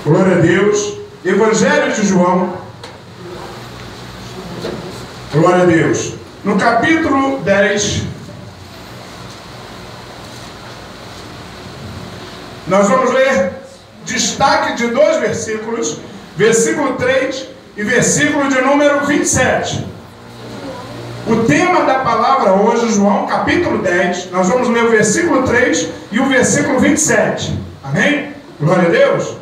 Glória a Deus. Evangelho de João. Glória a Deus. No capítulo 10, nós vamos ler destaque de 2 versículos, versículo 3 e versículo de número 27. O tema da palavra hoje, João, capítulo 10, nós vamos ler o versículo 3 e o versículo 27. Amém? Glória a Deus.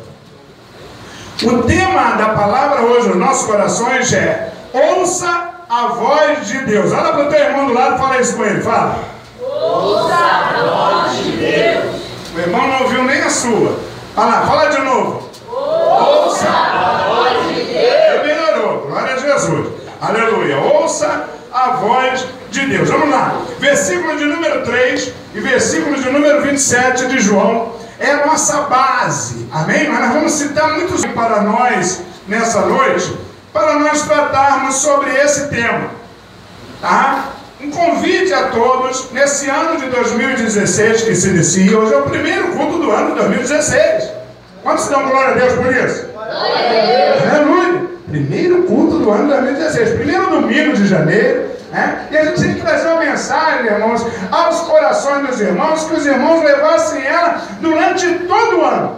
O tema da palavra hoje, nos nossos corações, é: ouça a voz de Deus. Olha para o teu irmão do lado e fala isso com ele. Fala. Ouça a voz de Deus. O irmão não ouviu nem a sua. Fala de novo. Ouça a voz de Deus. Melhorou. Glória a Jesus. Aleluia. Ouça a voz de Deus. Vamos lá. Versículo de número 3 e versículo de número 27 de João é a nossa base. Amém? Mas nós vamos citar muitos para nós nessa noite, para nós tratarmos sobre esse tema. Tá? Um convite a todos nesse ano de 2016 que se inicia. Hoje é o primeiro culto do ano de 2016. Quantos dão glória a Deus por isso? Glória a Deus. Aleluia! Primeiro culto do ano de 2016. Primeiro domingo de janeiro. E a gente tem que trazer uma mensagem, irmãos, aos corações dos irmãos, que os irmãos levassem ela durante todo o ano.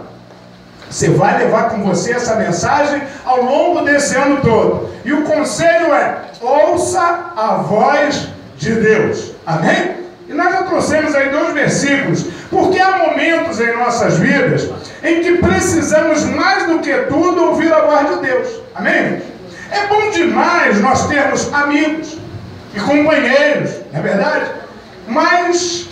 Você vai levar com você essa mensagem ao longo desse ano todo. E o conselho é: ouça a voz de Deus. Amém? E nós já trouxemos aí 2 versículos, porque há momentos em nossas vidas em que precisamos mais do que tudo ouvir a voz de Deus. Amém? É bom demais nós termos amigos e companheiros, não é verdade? Mas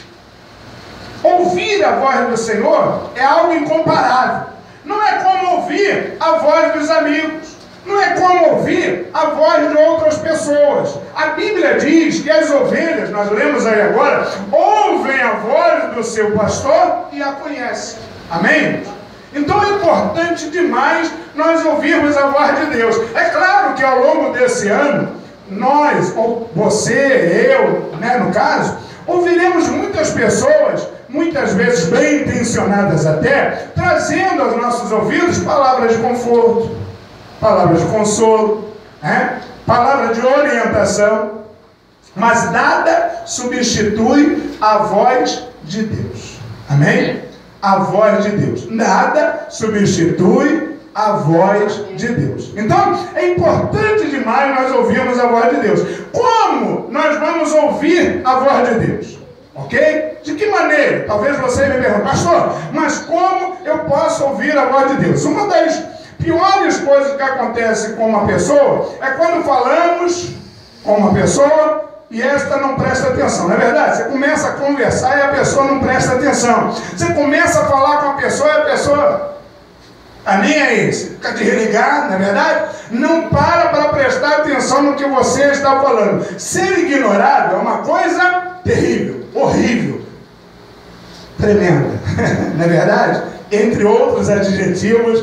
ouvir a voz do Senhor é algo incomparável. Não é como ouvir a voz dos amigos. Não é como ouvir a voz de outras pessoas. A Bíblia diz que as ovelhas, nós lemos aí agora, ouvem a voz do seu pastor e a conhecem. Amém? Então é importante demais nós ouvirmos a voz de Deus. É claro que ao longo desse ano, nós, ou você, eu, no caso, ouviremos muitas pessoas, muitas vezes bem intencionadas até, trazendo aos nossos ouvidos palavras de conforto, palavras de consolo, palavras de orientação, mas nada substitui a voz de Deus. Amém? A voz de Deus. Nada substitui a voz de Deus. Então, é importante demais nós ouvirmos a voz de Deus. Como nós vamos ouvir a voz de Deus? Ok? De que maneira? Talvez você me pergunte: pastor, mas como eu posso ouvir a voz de Deus? Uma das piores coisas que acontece com uma pessoa é quando falamos com uma pessoa e esta não presta atenção. Não é verdade? Você começa a conversar e a pessoa não presta atenção. Você começa a falar com a pessoa e a pessoa nem é esse, fica desligado, não é verdade? Não para prestar atenção no que você está falando. Ser ignorado é uma coisa terrível, horrível, tremenda, não é verdade? Entre outros adjetivos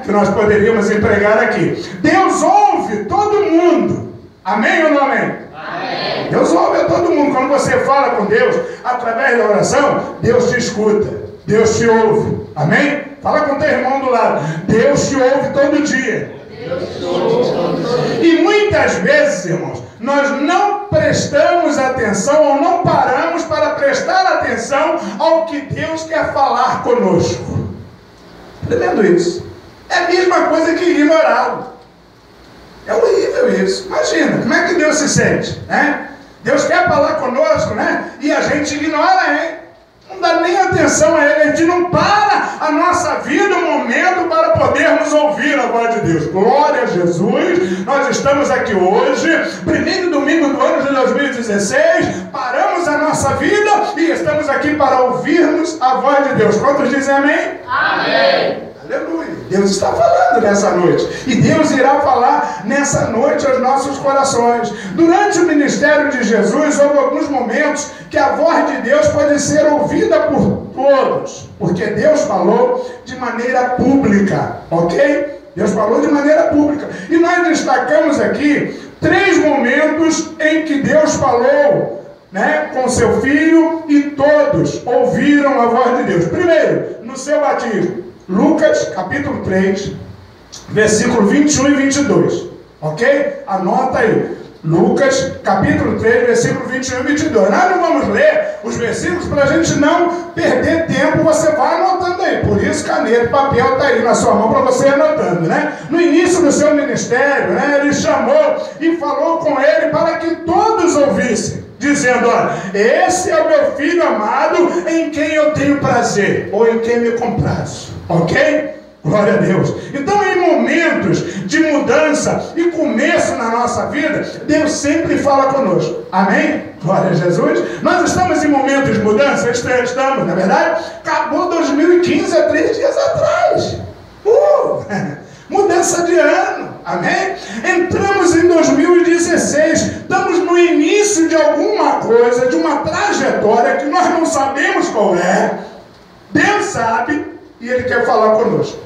que nós poderíamos empregar aqui. Deus ouve todo mundo. Amém ou não amém? Amém. Deus ouve a todo mundo. Quando você fala com Deus através da oração, Deus te escuta, Deus te ouve. Amém? Fala com o teu irmão do lado: Deus te ouve todo dia. Deus te ouve todo dia. E muitas vezes, irmãos, nós não prestamos atenção ou não paramos para prestar atenção ao que Deus quer falar conosco. Tremendo isso. É a mesma coisa que ignorá-lo. É horrível isso. Imagina, como é que Deus se sente? Deus quer falar conosco, e a gente ignora, não dá nem atenção a ele. A gente não para a nossa vida um momento para podermos ouvir a voz de Deus. Glória a Jesus. Nós estamos aqui hoje, primeiro domingo do ano de 2016, paramos a nossa vida e estamos aqui para ouvirmos a voz de Deus. Quantos dizem amém? Amém. Aleluia. Deus está falando nessa noite. E Deus irá falar nessa noite aos nossos corações. Durante o ministério de Jesus, houve alguns momentos que a voz de Deus pode ser ouvida por todos. Porque Deus falou de maneira pública. Ok? Deus falou de maneira pública. E nós destacamos aqui 3 momentos em que Deus falou com seu Filho e todos ouviram a voz de Deus. Primeiro, no seu batismo. Lucas, capítulo 3, versículo 21 e 22. Ok? Anota aí. Lucas, capítulo 3, versículo 21 e 22. Nós não vamos ler os versículos para a gente não perder tempo. Você vai anotando aí. Por isso, caneta e papel está aí na sua mão para você ir anotando, né? No início do seu ministério, né, ele chamou e falou com ele para que todos ouvissem, dizendo: olha, esse é o meu filho amado em quem eu tenho prazer, ou em quem me comprazo. Ok? Glória a Deus. Então, em momentos de mudança e começo na nossa vida, Deus sempre fala conosco. Amém? Glória a Jesus. Nós estamos em momentos de mudança? Estamos, na verdade. Acabou 2015 há 3 dias atrás. Mudança de ano. Amém? Entramos em 2016. Estamos no início de alguma coisa, de uma trajetória que nós não sabemos qual é. Deus sabe e Ele quer falar conosco.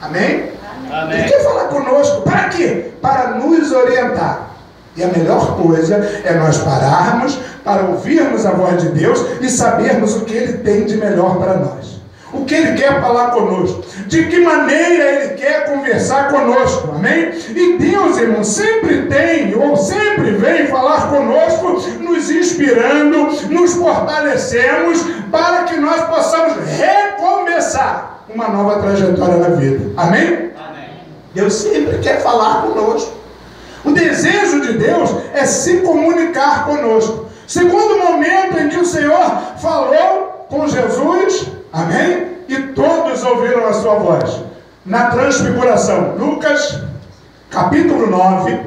Amém? Amém? Ele quer falar conosco. Para quê? Para nos orientar. E a melhor coisa é nós pararmos para ouvirmos a voz de Deus e sabermos o que Ele tem de melhor para nós. O que Ele quer falar conosco. De que maneira Ele quer conversar conosco. Amém? E Deus, irmão, sempre tem ou sempre vem falar conosco, nos inspirando, nos fortalecemos para que nós possamos recomeçar uma nova trajetória na vida. Amém? Amém? Deus sempre quer falar conosco. O desejo de Deus é se comunicar conosco. Segundo momento em que o Senhor falou com Jesus, amém? E todos ouviram a sua voz. Na transfiguração. Lucas, capítulo 9,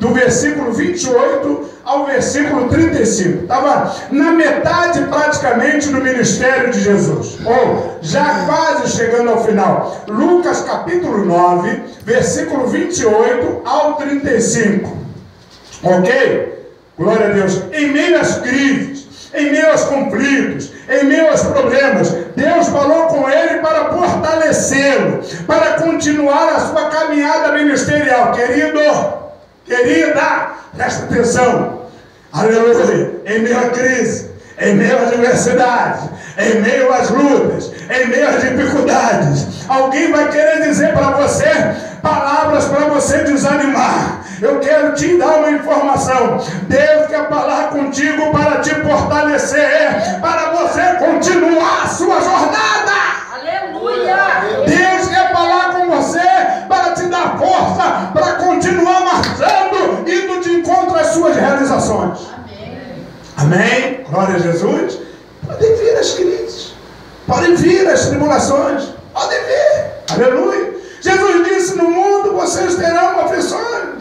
do versículo 28 ao versículo 35. Estava na metade praticamente do ministério de Jesus. Ou já quase chegando ao final. Lucas capítulo 9, versículo 28 ao 35. Ok? Glória a Deus. Em meio às crises, em meio aos conflitos, em meio aos problemas, Deus falou com ele para fortalecê-lo, para continuar a sua caminhada ministerial. Querida, presta atenção. Aleluia. Em meio à crise, em meio às adversidades, em meio às lutas, em meio às dificuldades, alguém vai querer dizer para você palavras para você desanimar. Eu quero te dar uma informação. Deus quer falar contigo para te fortalecer, para você continuar a sua jornada. Aleluia! Deus quer falar com você para te dar força, para continuar marchando, indo de encontro às suas realizações. Amém? Amém? Glória a Jesus. Podem vir as crises, podem vir as tribulações, podem vir. Aleluia! Jesus disse: no mundo vocês terão aflições.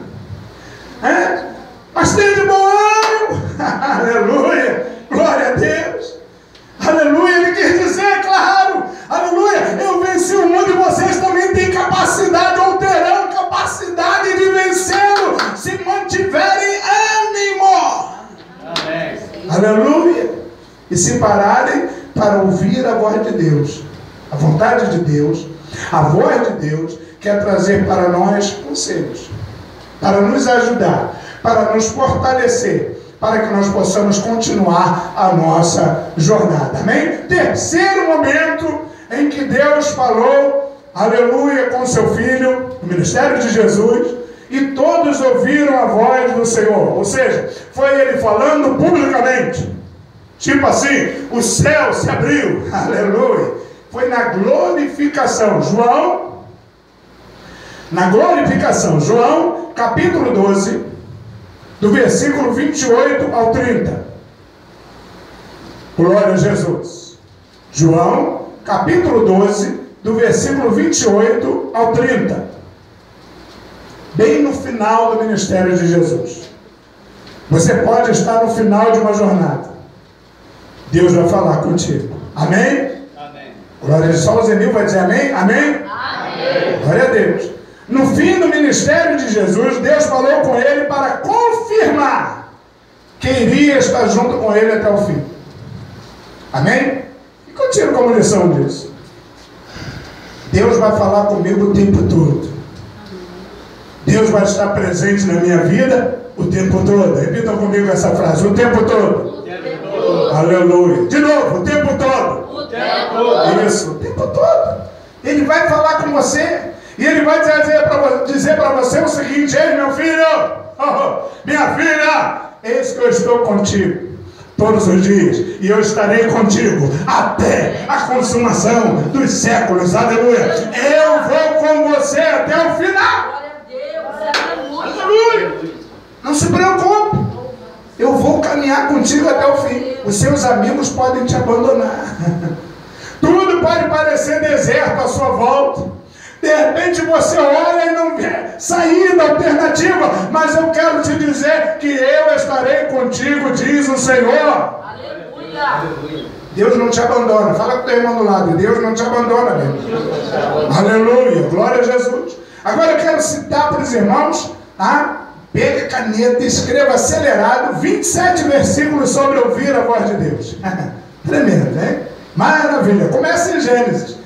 Mas tem de bom ânimo. Aleluia, glória a Deus. Aleluia, Ele quer dizer, claro, aleluia, eu venci o mundo e vocês também têm capacidade, ou terão capacidade de vencê-lo, se mantiverem ânimo. Amém. Aleluia. E se pararem para ouvir a voz de Deus, a vontade de Deus, a voz de Deus quer trazer para nós conselhos, para nos ajudar, para nos fortalecer, para que nós possamos continuar a nossa jornada. Amém? Terceiro momento em que Deus falou, aleluia, com seu Filho, no ministério de Jesus, e todos ouviram a voz do Senhor. Ou seja, foi Ele falando publicamente. Tipo assim, o céu se abriu. Aleluia. Foi na glorificação. Na glorificação, João, capítulo 12, do versículo 28 ao 30. Glória a Jesus. João, capítulo 12, do versículo 28 ao 30. Bem no final do ministério de Jesus. Você pode estar no final de uma jornada. Deus vai falar contigo. Amém? Amém. Glória a Deus. Só o Zenil vai dizer amém? Amém? Amém. Glória a Deus. No fim do ministério de Jesus, Deus falou com ele para confirmar que iria estar junto com ele até o fim. Amém? E continua como lição disso. Deus vai falar comigo o tempo todo. Deus vai estar presente na minha vida o tempo todo. Repitam comigo essa frase: o tempo todo. O tempo todo. Aleluia. De novo, o tempo todo. O tempo Isso, o tempo todo. Ele vai falar com você. E ele vai dizer para você o seguinte: ei, meu filho, minha filha, eis que eu estou contigo todos os dias, e eu estarei contigo até a consumação dos séculos. Aleluia. Eu vou com você até o final. Aleluia. Não se preocupe. Eu vou caminhar contigo até o fim. Os seus amigos podem te abandonar. Tudo pode parecer deserto à sua volta. De repente você olha e não vê saída, alternativa. Mas eu quero te dizer que eu estarei contigo, diz o Senhor. Aleluia. Deus não te abandona. Fala com o teu irmão do lado. Deus não te abandona, meu. Aleluia. Glória a Jesus. Agora eu quero citar para os irmãos, tá? Pega a caneta e escreva acelerado 27 versículos sobre ouvir a voz de Deus. Tremendo, né? Maravilha. Começa em Gênesis.